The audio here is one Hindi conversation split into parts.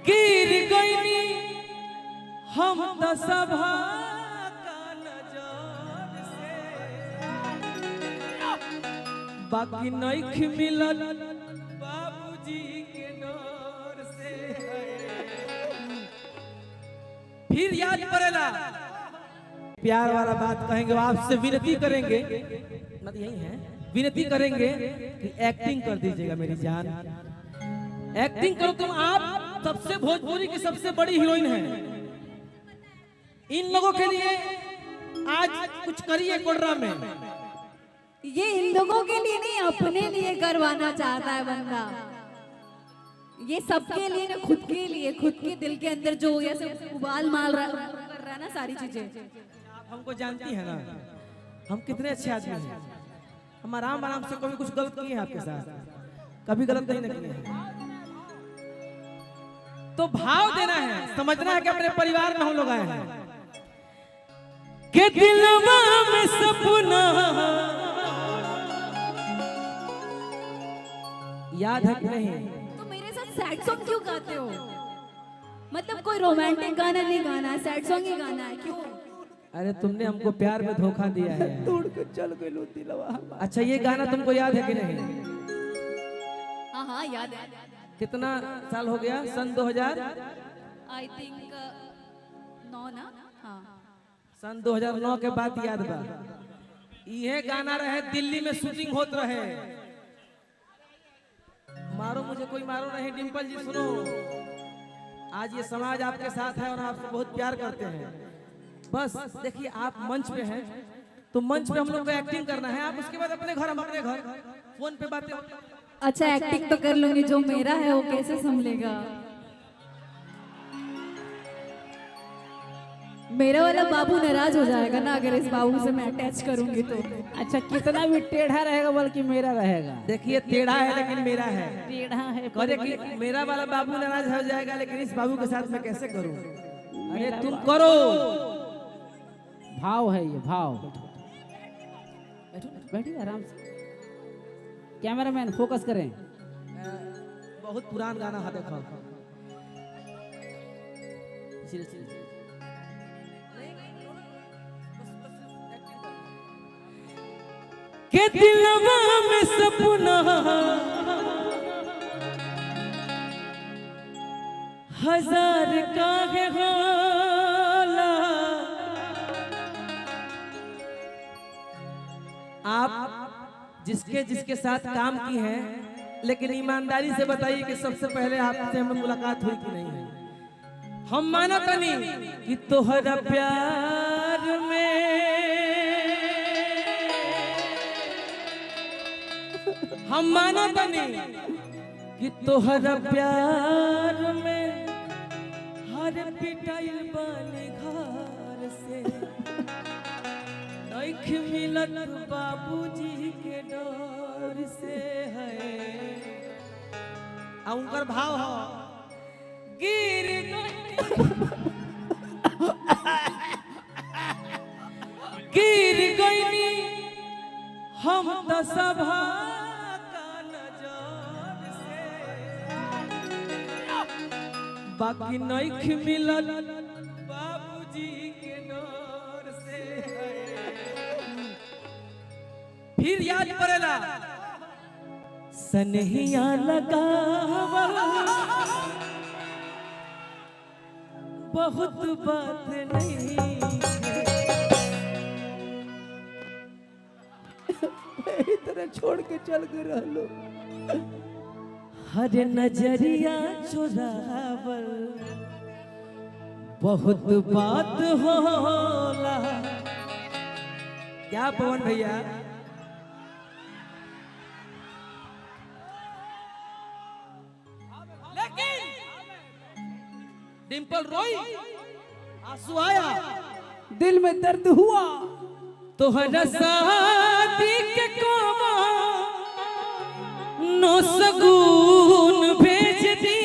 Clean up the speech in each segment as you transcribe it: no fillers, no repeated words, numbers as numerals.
गिर गईनी हम त सभा का नजर से, बाकी नइख मिलल बाबूजी के डर से। फिर याद पड़ेला प्यार वाला बात कहेंगे, आपसे विनती करेंगे, मतलब यही है, विनती करेंगे कि एक्टिंग कर दीजिएगा मेरी जान, एक्टिंग करो तुम। आप सबसे भोजपुरी की सबसे बड़ी हीरोइन है। इन लोगों के लिए आज कुछ करिए कोडरा में। ये इन लोगों के लिए नहीं, अपने लिए करवाना चाहता है बंदा। ये सबके लिए ना, खुद के लिए, खुद के दिल के अंदर जो ऐसे उबाल मार रहा कर रहा है ना सारी चीजें। आप हमको जानती है ना, हम कितने अच्छे आदमी हैं। हम आराम आराम से कभी कुछ गलत किए हैं आपके साथ, कभी गलत नहीं किए हैं। तो भाव देना है, समझना है कि अपने परिवार में हम लोग आए हैं। के दिलवा में सपना याद है कि नहीं? तो मेरे साथ सैड सॉन्ग क्यों गाते हो? मतलब कोई रोमांटिक गाना नहीं गाना है, सैड सॉन्ग ही गाना है, क्यों? अरे तुमने हमको प्यार में धोखा दिया है, तोड़ के चल गए लो दिलवा। अच्छा ये गाना तुमको याद है कि नहीं? हाँ हाँ याद है। कितना साल हो गया? सन 2000 आई थिंक 9 ना? हाँ सन 2009 के बाद याद बा। ये गाना रहे, दिल्ली में शूटिंग होत रहे। मारो मुझे कोई मारो नहीं, डिम्पल जी सुनो, आज ये समाज आपके साथ है और आपसे बहुत प्यार करते हैं। बस देखिए आप मंच पे हैं, तो मंच पे हम लोग को एक्टिंग करना है। आप उसके बाद अपने घर, हम अपने घर, फोन पे बातें। अच्छा एक्टिंग तो कर लूंगी, जो मेरा है वो कैसे संभलेगा? मेरा वाला बाबू नाराज हो जाएगा ना अगर इस बाबू से मैं अटैच करूंगी तो। अच्छा कितना भी टेढ़ा रहेगा बल्कि मेरा रहेगा। देखिए टेढ़ा है लेकिन मेरा है। टेढ़ा है करे कि मेरा वाला बाबू नाराज हो जाएगा, लेकिन इस बाबू के साथ मैं कैसे करूं? अरे तुम करो। भाव है ये, भाव। बैठिए आराम से। कैमरामैन फोकस करें। बहुत पुरान गाना है, देखो। के दिलवा में सपना हजार काहे होला। आप जिसके जिसके साथ काम की हैं, लेकिन ईमानदारी से बताइए कि सबसे पहले आपसे हमें मुलाकात हुई कि नहीं है? हम माना तनी कि तोहरा प्यार में, हम माना तनी कि तोहरा प्यार में हर पिटाइल बानी घर से, नइख मिलत बाबूजी के डर से है। आ उनकर भाव हो, गिर गिर गईनी हम त सभा का नजर से, बाकी नइख मिलल बाबूजी के डर से। फिर याद पड़ेला सनहिया लगावल बहुत बात नहीं इतना छोड़ के चल के रहलो। हर नजरिया चुरावल बहुत बात होला। क्या पवन भैया? लेकिन डिम्पल रोई, आंसू आया, दिल में दर्द हुआ। तोहरा शादी के कोवा नो सगुन भेज दी।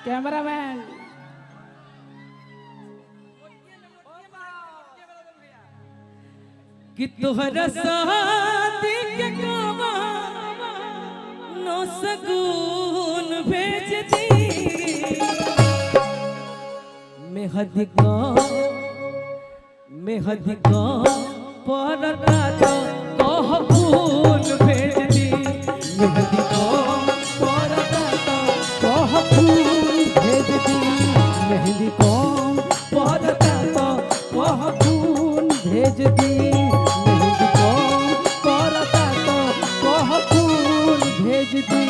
कैमरामैन कि तोहरा शादी के कावा नो सगुन भेज दी मेहदी को परता तो कह फूल भेज दी मेहदी को परता तो कह फूल भेज दी मेहदी को परता तो कह फूल भेज दी मेहदी को परता तो कह फूल भेज दी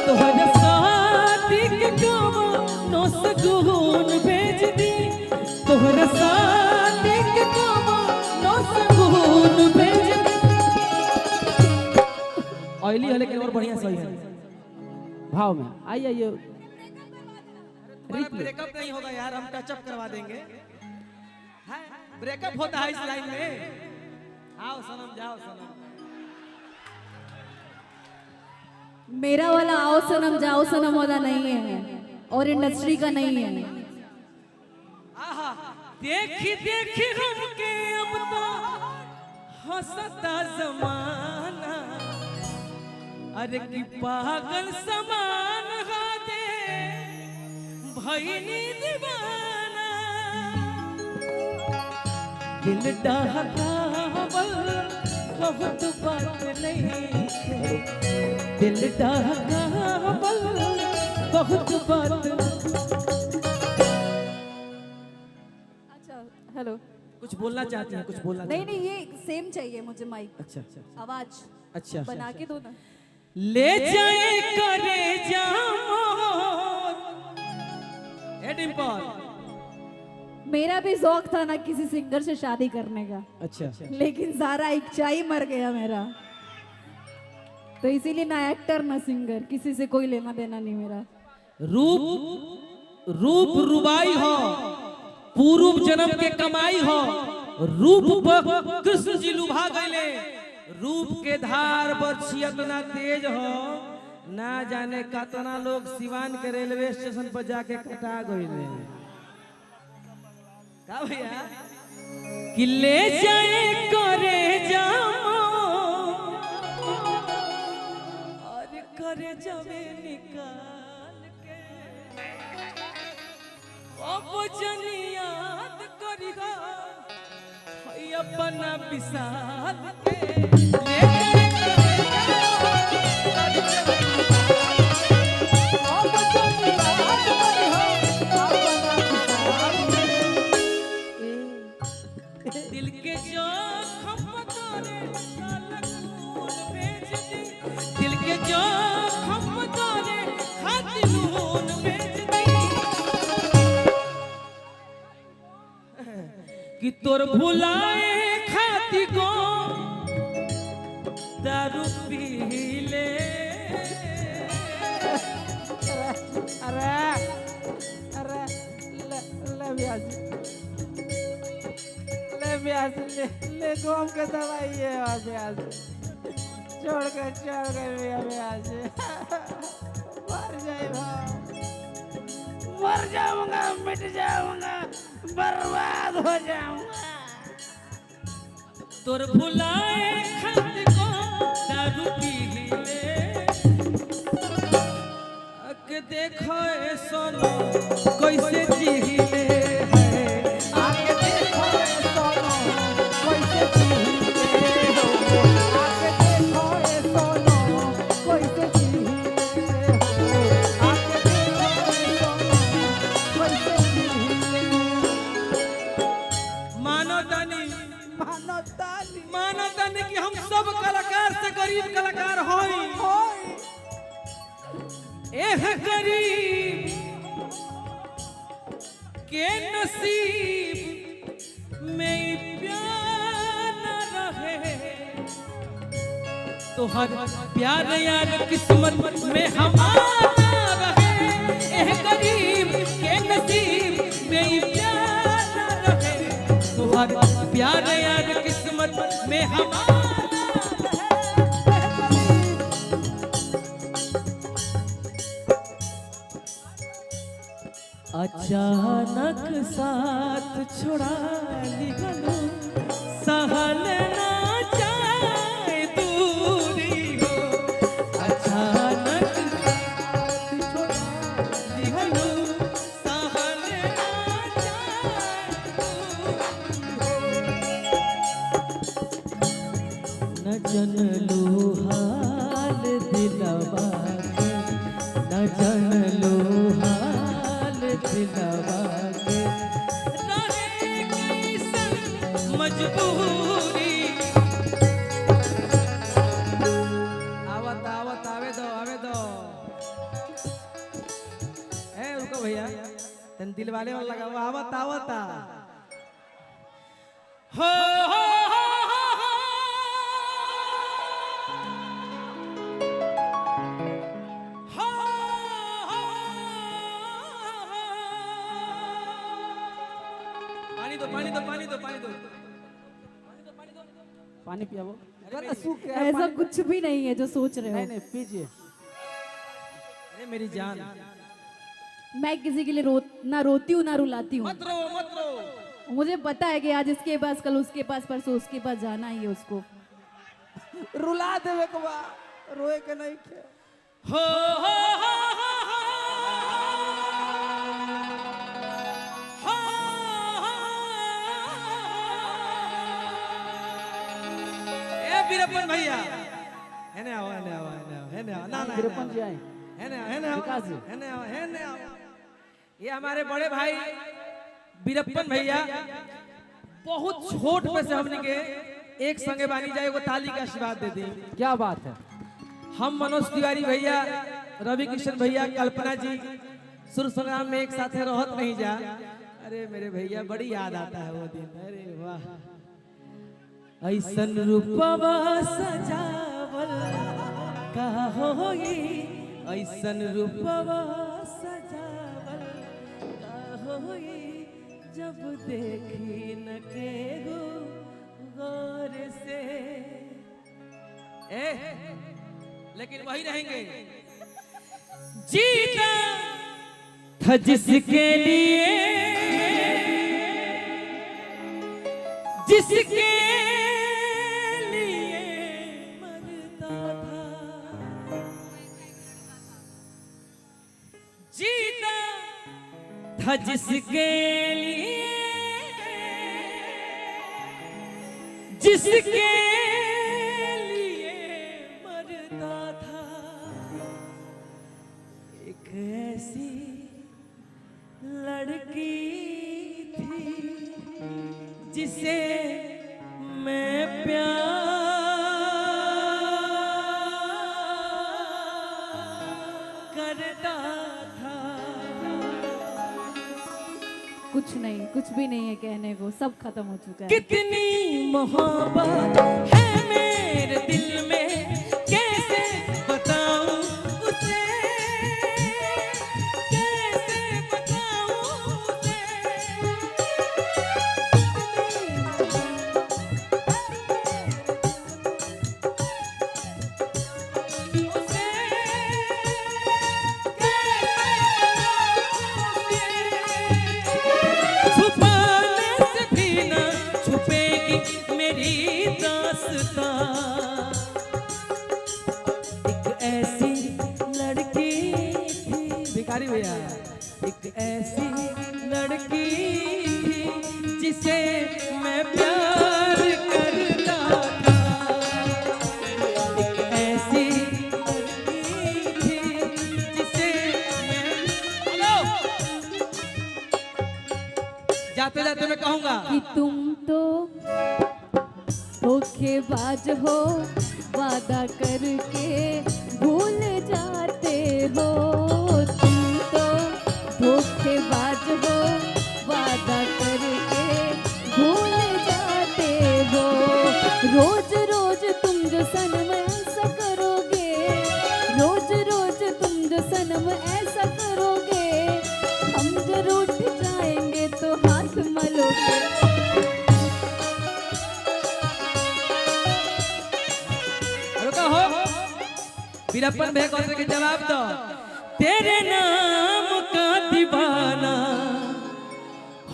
तोहरा शादी के कावा नो सगुन भेज दी तोहरा शादी के कावा नो सगुन भेज दी ऑयली है लेकिन और बढ़िया सही है भाव में आइए ब्रेकअप नहीं होगा यार हम टचअप करवा देंगे ब्रेकअप होता है इस लाइन में आओ सनम जाओ सनम मेरा वाला आओ सनम जाओ सनम वाला नहीं है और इंडस्ट्री का नहीं है। आहा देखी देखी हमके अब तो हंसता जमाना अरे की पागल समान हा दे भईनी दीवाना दिल डहकावल बहुत बात नहीं दिल डहकावल बहुत बात अच्छा हेलो कुछ बोलना चाहती हैं कुछ बोलना नहीं नहीं ये सेम चाहिए मुझे माइक अच्छा अच्छा आवाज अच्छा बना के दो ना। ले जाए करे जामोर ए डिंपल मेरा भी शौक था ना किसी सिंगर से शादी करने का अच्छा लेकिन सारा इच्छा ही मर गया मेरा तो इसीलिए ना एक्टर ना सिंगर किसी से कोई लेना देना नहीं मेरा। रूप रुबाई हो पूर्व जन्म के कमाई हो रूप पर कृष्ण जी लुभा गए रूप के धार बरछियत ना तेज हो ना जाने कतना लोग सिवान के रेलवे स्टेशन पर जाके कटा गए का भैया कि ले जाए करे जाओ और करे जबे निकाल के अब जनी याद करिगा अपना विशाल के ले जाए करे जाओ अब जनी याद करिगा अपना विशाल दिल के जो खपतारे कालकून भेज दी दिल के जो खपतारे खातिलून भेज दी कि तोर भुलाए खाती को दारू पी ले अरे अरे ले ब्याज ले गोम के दवाई है और ब्याज छोड़ के ब्याज मर जाऊंगा मिट जाऊंगा बर्बाद हो जाऊंगा तोर भुलाए खाती को दारू पी ले अक देखो ए सोनो कैसे जी ले आके देखो ए सोनो कैसे जी ले आके देखो ए सोनो कैसे जी ले आके देखो ए सोनो कैसे जी ले मानो तानी कि हम सब कलाकार से गरीब कलाकार होई एह गरीब के नसीब में प्यार न रहे तो हर प्यार यार किस्मत में हमारा रहे एह गरीब के नसीब में प्यार न रहे तो हर प्यार यार किस्मत में हमारा अचानक साथ छुड़ा ली गलो सहल ना जनलू हाल दिलवा के, न जनलू हाल दिलवा के, रहे कैसन मजबूरी। आवत आवत आवे दो रुको भैया, तन दिल वाले वाला लगा हुआ, आवत आवत हो पानी पियावो। ऐसा कुछ भी नहीं है जो सोच रहे हो। नहीं पीजिए। अरे मेरी जान, मैं किसी के लिए ना रोती हूँ ना रुलाती हूँ। मत रो मत रो। मुझे पता है कि आज इसके पास, कल उसके पास, परसों उसके पास जाना ही है उसको। रुला देवे को बा, रोए के नहीं के। हो बीरप्पन भैया, हेने आओ हेने आओ हेने आओ हेने आओ, ना बीरप्पन जी आए, हेने आओ हेने आओ विकास जी, हेने आओ हेने आओ। ये हमारे बड़े भाई बीरप्पन भैया, बहुत छोट पे से हमने के एक संगे बानी जाए, वो ताली का आशीर्वाद दे दी। क्या बात है। हम मनोज तिवारी भैया, रवि किशन भैया, कल्पना जी सुर संग्राम में एक साथ रहत नहीं जा। अरे मेरे भैया बड़ी याद आता है वो दिन। अरे वाह, ऐसन रूपवा सजावल का होई, ऐसन रूपवा सजावल का होई, जब देखी न के गौर से। लेकिन वही रहेंगे, जीता था जिसके लिए, जिसके लिए मरता था, जीता था जिसके लिए, जिसके लिए मरता था। एक ऐसी लड़की थी जिसे मैं प्यार करता था। कुछ नहीं, कुछ भी नहीं है कहने को, सब खत्म हो चुका है। कितनी मोहब्बत है मेरे दिल में, कैसे बताऊं उसे, कैसे बताऊं उसे। छुपाने से भी ना छुपेगी मेरी दास्तां। एक ऐसी लड़की थी, भिखारी भैया, एक ऐसी लड़की थी जिसे मैं प्यार करता था। एक ऐसी लड़की थी जिसे मैं, जाते जाते मैं कहूंगा कि तुम तो धोखेबाज हो, वादा करके भूल जाते हो। तुम तो धोखेबाज हो, वादा करके भूल जाते हो। रोज रोज तुम जो सनम ऐसा करोगे, रोज रोज तुम जो सनम ऐसा करोगे, हम जरूर उठ जाएंगे तो हाथ मलोगे। रुको हो, बीरप्पन भैया कौन के जवाब दो। तेरे नाम का दीवाना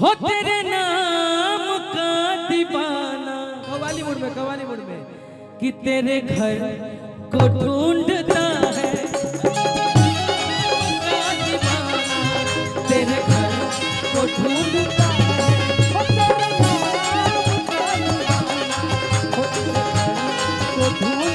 हो, तेरे नाम का दीवाना, कव्वाली मूड में, कव्वाली मूड में, कि तेरे घर को ढूंढता है दीवाना, तेरे घर को ढूंढता है, हो तेरे नाम का दीवाना, हो तेरे घर को ढूंढता है।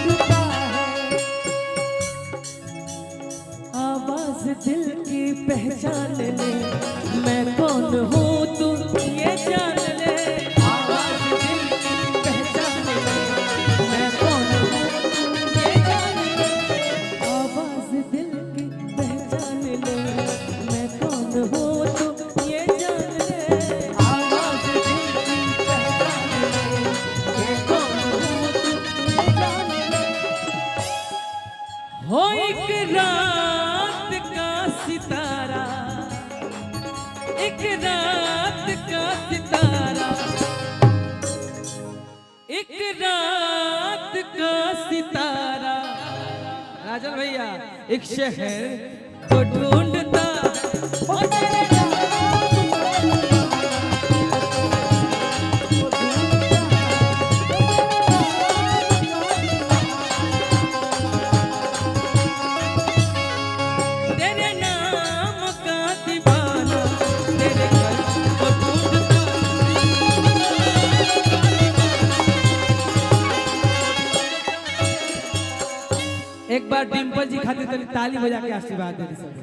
एक रात का सितारा राजन भैया एक शहर को ढूंढता ओ तेरे तेरे नाम का दीवाना तेरे घर को ढूंढता। एक बार डिम्पल जी खाते ताली बजा के आशीर्वाद दे दी सब।